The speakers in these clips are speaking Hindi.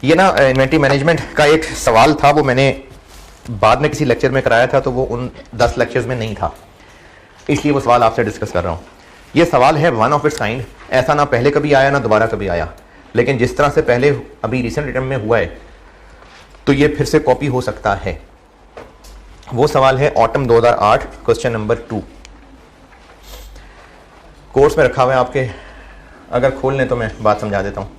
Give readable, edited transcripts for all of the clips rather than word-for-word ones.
ये ना इन्वेंटरी मैनेजमेंट का एक सवाल था, वो मैंने बाद में किसी लेक्चर में कराया था, तो वो उन 10 लेक्चर्स में नहीं था, इसलिए वो सवाल आपसे डिस्कस कर रहा हूँ। ये सवाल है वन ऑफ इट्स काइंड, ऐसा ना पहले कभी आया ना दोबारा कभी आया, लेकिन जिस तरह से पहले अभी रिसेंट रिटर्न में हुआ है तो ये फिर से कॉपी हो सकता है। वो सवाल है ऑटम 2008, क्वेश्चन नंबर 2। कोर्स में रखा हुआ है आपके, अगर खोल लें तो मैं बात समझा देता हूँ।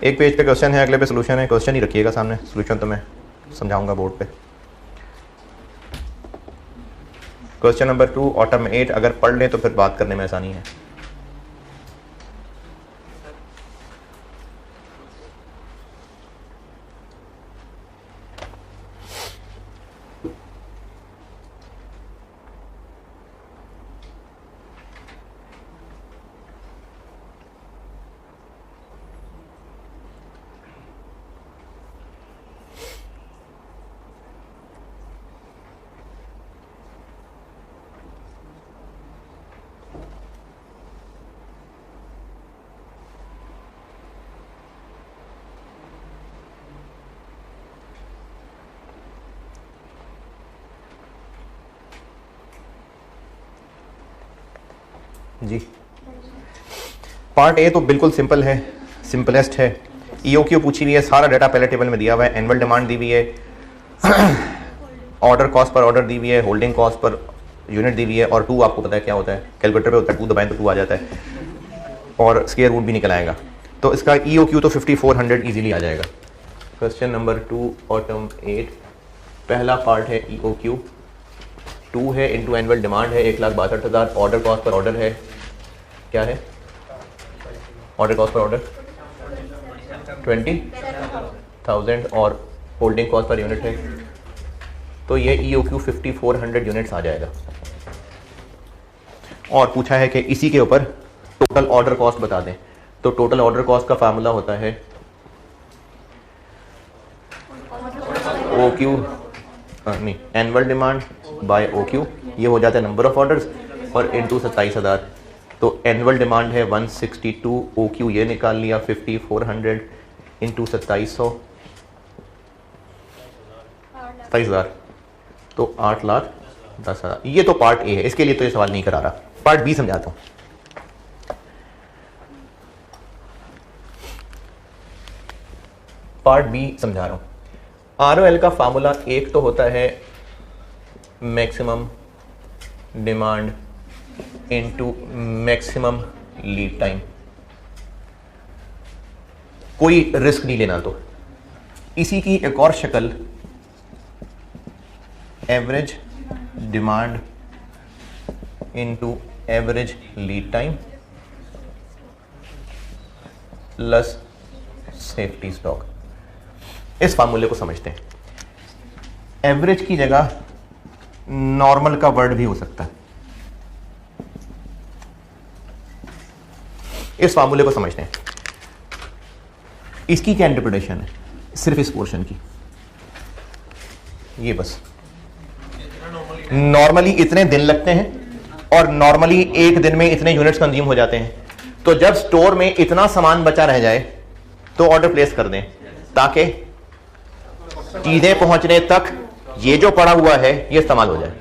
एक पेज पे क्वेश्चन है, अगले पे सोल्यूशन है। क्वेश्चन ही रखिएगा सामने, सोल्यूशन तो मैं समझाऊंगा बोर्ड पे। क्वेश्चन नंबर 2 ऑटम 8, अगर पढ़ लें तो फिर बात करने में आसानी है। जी, पार्ट ए तो बिल्कुल सिंपल है, सिंपलेस्ट है। ईओक्यू पूछी हुई है, सारा डाटा पहले टेबल में दिया हुआ है। एनुअल डिमांड दी हुई है, ऑर्डर कॉस्ट पर ऑर्डर दी हुई है, होल्डिंग कॉस्ट पर यूनिट दी हुई है, और 2 आपको पता है क्या होता है, कैलकुलेटर पे होता है, 2 दबाएं तो 2 आ जाता है, और स्क्वायर रूट भी निकल आएगा। तो इसका ईओक्यू तो 5400 इजीली आ जाएगा। क्वेश्चन नंबर 2 ऑटम 8, पहला पार्ट है ईओक्यू। 2 है इंटू एनुअल डिमांड है 1,62,000, ऑर्डर कॉस्ट पर ऑर्डर है, क्या है ऑर्डर कॉस्ट पर ऑर्डर 20,000, और होल्डिंग कॉस्ट पर यूनिट है, तो ये ईओक्यू 5400 यूनिट्स आ जाएगा। और पूछा है कि इसी के ऊपर टोटल ऑर्डर कॉस्ट बता दें, तो टोटल ऑर्डर कॉस्ट का फार्मूला होता है ओक्यू नहीं एनुअल डिमांड बाय ओक्यू, ये हो जाता है नंबर ऑफ ऑर्डर्स, और इनटू 27,000। तो एनुअल डिमांड है 162, ओक्यू ये निकाल लिया 5400 इंटू 27,000, तो 8,10,000। ये तो पार्ट ए है, इसके लिए तो ये सवाल नहीं करा रहा। पार्ट बी समझाता हूं। पार्ट बी समझा रहा हूं। आरओएल का फार्मूला एक तो होता है maximum demand into maximum lead time. कोई रिस्क नहीं लेना, तो इसी की एक और शक्ल average demand into average lead time plus safety stock. इस फार्मूले को समझते हैं। एवरेज की जगह नॉर्मल का वर्ड भी हो सकता है। इस फार्मूले को समझते हैं। इसकी क्या इंटरप्रिटेशन है, सिर्फ इस पोर्शन की, ये बस। नॉर्मली इतने दिन लगते हैं और नॉर्मली एक दिन में इतने यूनिट्स कंज्यूम हो जाते हैं, तो जब स्टोर में इतना सामान बचा रह जाए तो ऑर्डर प्लेस कर दें, ताकि चीजें पहुंचने तक ये जो पड़ा हुआ है ये इस्तेमाल हो जाए।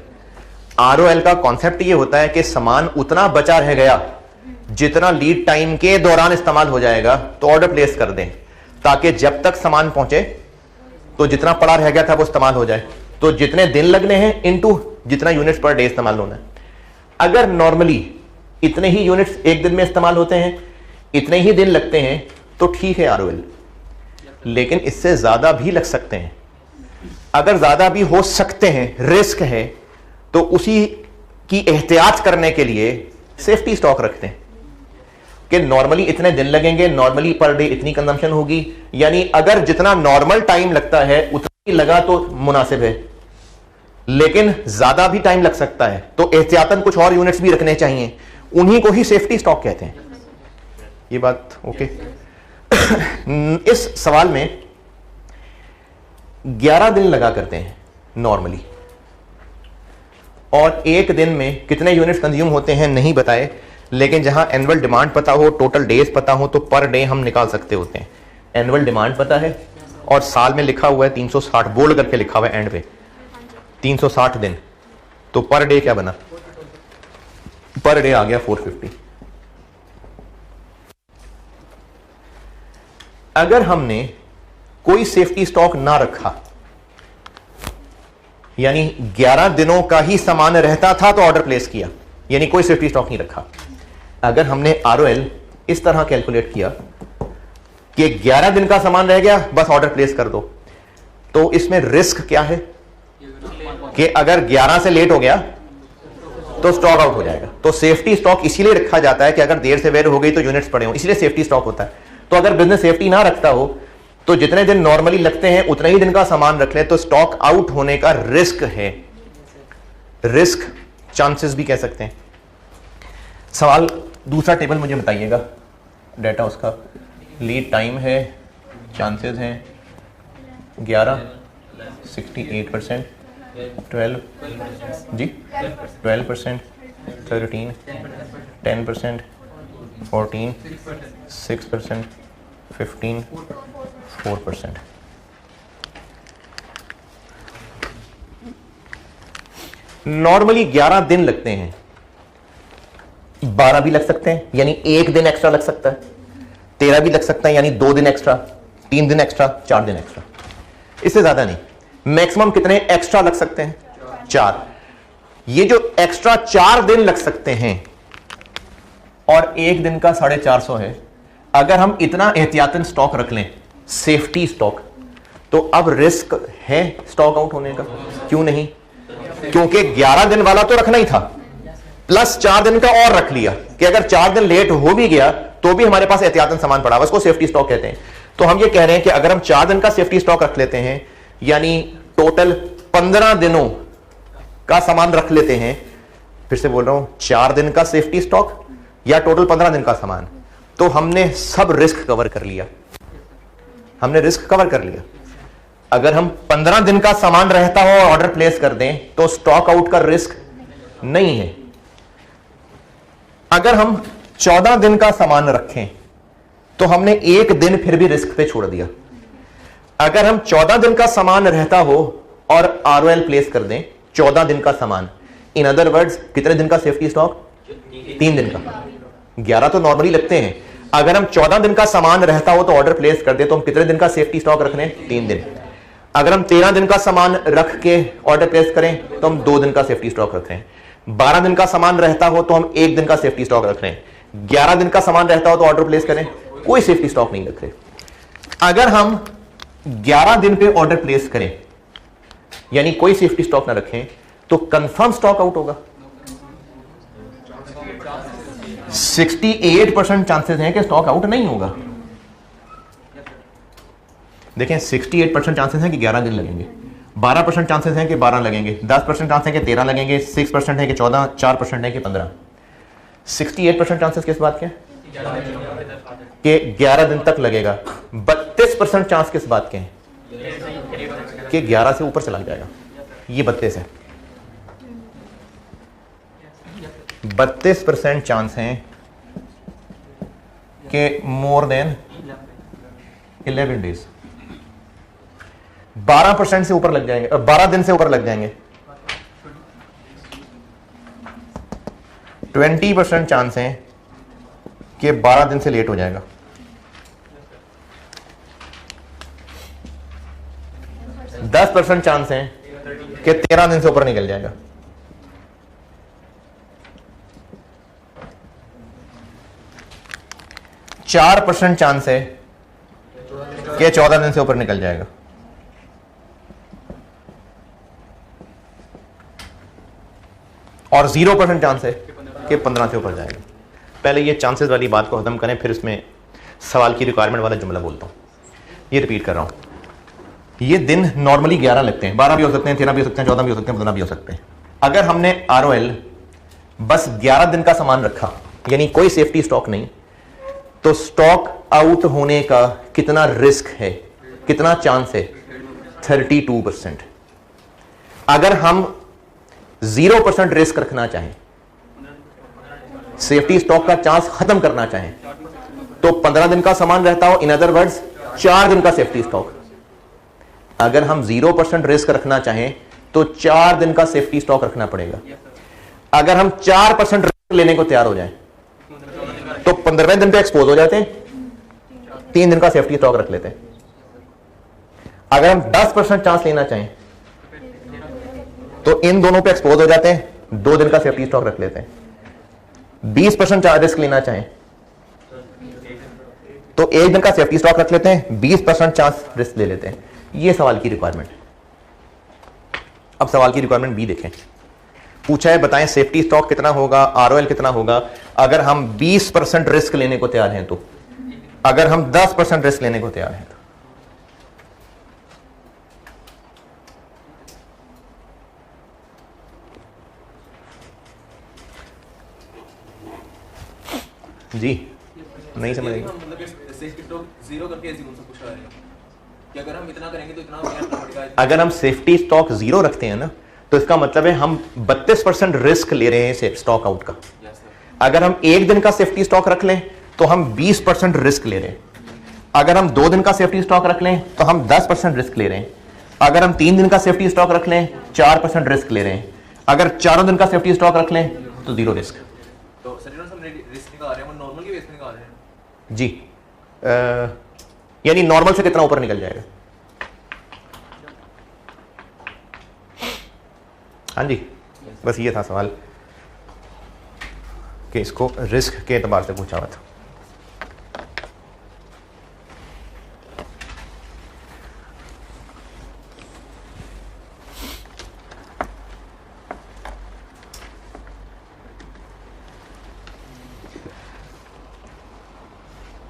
आरओएल का कॉन्सेप्ट ये होता है कि सामान उतना बचा रह गया जितना लीड टाइम के दौरान इस्तेमाल हो जाएगा, तो ऑर्डर प्लेस कर दें, ताकि जब तक सामान पहुंचे तो जितना पड़ा रह गया था वो इस्तेमाल हो जाए। तो जितने दिन लगने हैं इनटू जितना यूनिट्स पर डे इस्तेमाल होना है। अगर नॉर्मली इतने ही यूनिट्स एक दिन में इस्तेमाल होते हैं, इतने ही दिन लगते हैं, तो ठीक है आरओएल, लेकिन इससे ज्यादा भी लग सकते हैं। अगर ज्यादा भी हो सकते हैं, रिस्क है, तो उसी की एहतियात करने के लिए सेफ्टी स्टॉक रखते हैं कि नॉर्मली इतने दिन लगेंगे, नॉर्मली पर डे इतनी कंजम्पशन होगी, यानी अगर जितना नॉर्मल टाइम लगता है उतना ही लगा तो मुनासिब है, लेकिन ज्यादा भी टाइम लग सकता है, तो एहतियातन कुछ और यूनिट्स भी रखने चाहिए, उन्हीं को ही सेफ्टी स्टॉक कहते हैं। ये बात ओके। इस सवाल में 11 दिन लगा करते हैं नॉर्मली, और एक दिन में कितने यूनिट्स कंज्यूम होते हैं नहीं बताए, लेकिन जहां एनुअल डिमांड पता हो, टोटल डेज पता हो, तो पर डे हम निकाल सकते होते हैं। एनुअल डिमांड पता है और साल में लिखा हुआ है 360, बोल्ड करके लिखा हुआ है एंड पे 360 दिन, तो पर डे क्या बना, पर डे आ गया 450। अगर हमने कोई सेफ्टी स्टॉक ना रखा, यानी 11 दिनों का ही सामान रहता था तो ऑर्डर प्लेस किया, यानी कोई सेफ्टी स्टॉक नहीं रखा। अगर हमने ROL इस तरह कैलकुलेट किया कि 11 दिन का सामान रह गया, बस ऑर्डर प्लेस कर दो, तो इसमें रिस्क क्या है कि अगर 11 से लेट हो गया तो स्टॉक आउट हो जाएगा। तो सेफ्टी स्टॉक इसीलिए रखा जाता है कि अगर देर से वेर हो गई तो यूनिट्स पड़े हो, इसलिए सेफ्टी स्टॉक होता है। तो अगर बिजनेस सेफ्टी ना रखता हो तो जितने दिन नॉर्मली लगते हैं उतने ही दिन का सामान रख ले, तो स्टॉक आउट होने का रिस्क है, रिस्क चांसेस भी कह सकते हैं। सवाल दूसरा टेबल मुझे बताइएगा, डेटा उसका लीड टाइम है, चांसेस हैं 11, 68%, 12 जी 12%, 13, 10%, 14, 6%, 15, 4%। नॉर्मली 11 दिन लगते हैं, 12 भी लग सकते हैं यानी एक दिन एक्स्ट्रा लग सकता है, 13 भी लग सकता है यानी 2 दिन एक्स्ट्रा, 3 दिन एक्स्ट्रा, 4 दिन एक्स्ट्रा, इससे ज्यादा नहीं। मैक्सिमम कितने एक्स्ट्रा लग सकते हैं? 4। ये जो एक्स्ट्रा 4 दिन लग सकते हैं और एक दिन का 450 है, अगर हम इतना एहतियातन स्टॉक रख लें, सेफ्टी स्टॉक, तो अब रिस्क है स्टॉक आउट होने का? क्यों नहीं, क्योंकि 11 दिन वाला तो रखना ही था, प्लस 4 दिन का और रख लिया कि अगर 4 दिन लेट हो भी गया तो भी हमारे पास एहतियातन सामान पड़ा, उसको सेफ्टी स्टॉक कहते हैं। तो हम ये कह रहे हैं कि अगर हम 4 दिन का सेफ्टी स्टॉक रख लेते हैं, यानी टोटल 15 दिनों का सामान रख लेते हैं, फिर से बोल रहा हूं 4 दिन का सेफ्टी स्टॉक या टोटल 15 दिन का सामान, तो हमने सब रिस्क कवर कर लिया, हमने रिस्क कवर कर लिया। अगर हम 15 दिन का सामान रहता हो और ऑर्डर प्लेस कर दें तो स्टॉक आउट का रिस्क नहीं है। अगर हम 14 दिन का सामान रखें तो हमने एक दिन फिर भी रिस्क पे छोड़ दिया। अगर हम 14 दिन का सामान रहता हो और ROL प्लेस कर दें 14 दिन का सामान, इन अदर वर्ड्स कितने दिन का सेफ्टी स्टॉक? 3 दिन का। 11 तो नॉर्मली लगते हैं, अगर हम 14 दिन का सामान रहता हो तो ऑर्डर प्लेस कर दे तो हम कितने दिन का सेफ्टी स्टॉक रख रहे हैं? 3 दिन। अगर हम 13 दिन का सामान रख के ऑर्डर प्लेस करें तो हम 2 दिन का सेफ्टी स्टॉक रख रहे हैं। 12 दिन का सामान रहता हो तो हम 1 दिन का सेफ्टी स्टॉक रख रहे हैं। 11 दिन का सामान रहता हो तो ऑर्डर प्लेस करें, कोई सेफ्टी स्टॉक नहीं रख रहे। अगर हम 11 दिन पे ऑर्डर प्लेस करें यानी कोई सेफ्टी स्टॉक ना रखें तो कंफर्म स्टॉक आउट होगा। 68% चांसेस हैं कि स्टॉक आउट नहीं होगा। देखें 68% चांसेस हैं कि 11 दिन लगेंगे, 12% चांसेस हैं कि 12 लगेंगे, 10% चांसेस हैं कि 13 लगेंगे, 6% है कि 14, 4% है कि 15। 68% चांसेस किस बात के हैं? कि 11 दिन तक लगेगा। 32% चांस किस बात के हैं? कि 11 से ऊपर चला जाएगा। ये 32 है। 32% चांस हैं कि मोर देन 11 डेज। 12% से ऊपर लग जाएंगे, 12 दिन से ऊपर लग जाएंगे। 20% चांस हैं कि 12 दिन से लेट हो जाएगा। 10% चांस हैं कि 13 दिन से ऊपर निकल जाएगा। %4 चांस है कि 14 दिन से ऊपर निकल जाएगा। और 0% चांस है कि 15 से ऊपर जाएगा। पहले ये चांसेस वाली बात को खत्म करें, फिर इसमें सवाल की रिक्वायरमेंट वाला जुमला बोलता हूं। ये रिपीट कर रहा हूं, ये दिन नॉर्मली 11 लगते हैं, 12 भी हो सकते हैं, 13 भी हो सकते हैं, 14 भी हो सकते हैं, 15 भी हो सकते हैं। अगर हमने ROL बस 11 दिन का सामान रखा यानी कोई सेफ्टी स्टॉक नहीं, तो स्टॉक आउट होने का कितना रिस्क है, कितना चांस है? 32%। अगर हम 0% रिस्क रखना चाहें, सेफ्टी स्टॉक का चांस खत्म करना चाहें, तो 15 दिन का सामान रहता हो, इन अदर वर्ड्स 4 दिन का सेफ्टी स्टॉक। अगर हम 0% रिस्क रखना चाहें तो 4 दिन का सेफ्टी स्टॉक रखना पड़ेगा। अगर हम 4% रिस्क लेने को तैयार हो जाएं तो 15वें दिन पे एक्सपोज हो जाते हैं, 3 दिन का सेफ्टी स्टॉक रख लेते हैं। अगर हम 10% चांस लेना चाहें तो इन दोनों पे एक्सपोज हो जाते हैं, 2 दिन का सेफ्टी स्टॉक रख लेते हैं। 20% रिस्क लेना चाहें तो 1 दिन का सेफ्टी स्टॉक रख लेते हैं, 20% चांस रिस्क ले लेते हैं। ये सवाल की रिक्वायरमेंट। अब सवाल की रिक्वायरमेंट बी देखें। पूछा है बताएं सेफ्टी स्टॉक कितना होगा, आरओएल कितना होगा अगर हम 20% रिस्क लेने को तैयार हैं तो, अगर हम 10% रिस्क लेने को तैयार हैं तो। जी नहीं समझ आई। अगर हम सेफ्टी स्टॉक 0 रखते हैं ना तो इसका मतलब है हम 32% रिस्क ले रहे हैं स्टॉक आउट का। अगर हम 1 दिन का सेफ्टी स्टॉक रख लें तो हम 20% रिस्क ले रहे हैं। अगर हम 2 दिन का सेफ्टी स्टॉक रख लें तो हम 10% रिस्क ले रहे हैं। अगर हम 3 दिन का सेफ्टी स्टॉक रख लें 4% रिस्क ले रहे हैं। अगर 4 दिन का सेफ्टी स्टॉक रख लें तो 0 रिस्क। तो रिस्क निकाल रहे हैं, वो नॉर्मल की बेस पे निकाल रहे हैं जी। यानी नॉर्मल से कितना ऊपर निकल जाएगा? हाँ जी, बस ये था सवाल कि इसको रिस्क के एतबार से पूछा हुआ था।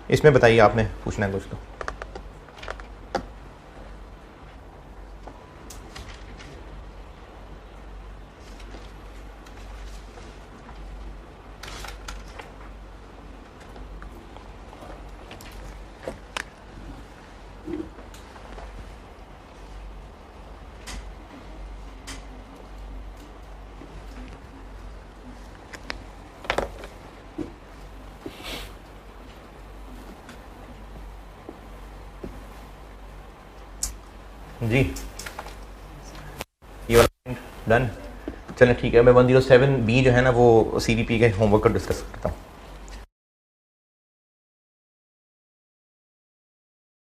इसमें बताइए, आपने पूछना है कुछ तो। जी ये वाला डन। चलें ठीक है, मैं 107B जो है ना वो CVP के होमवर्क को डिस्कस करता हूँ।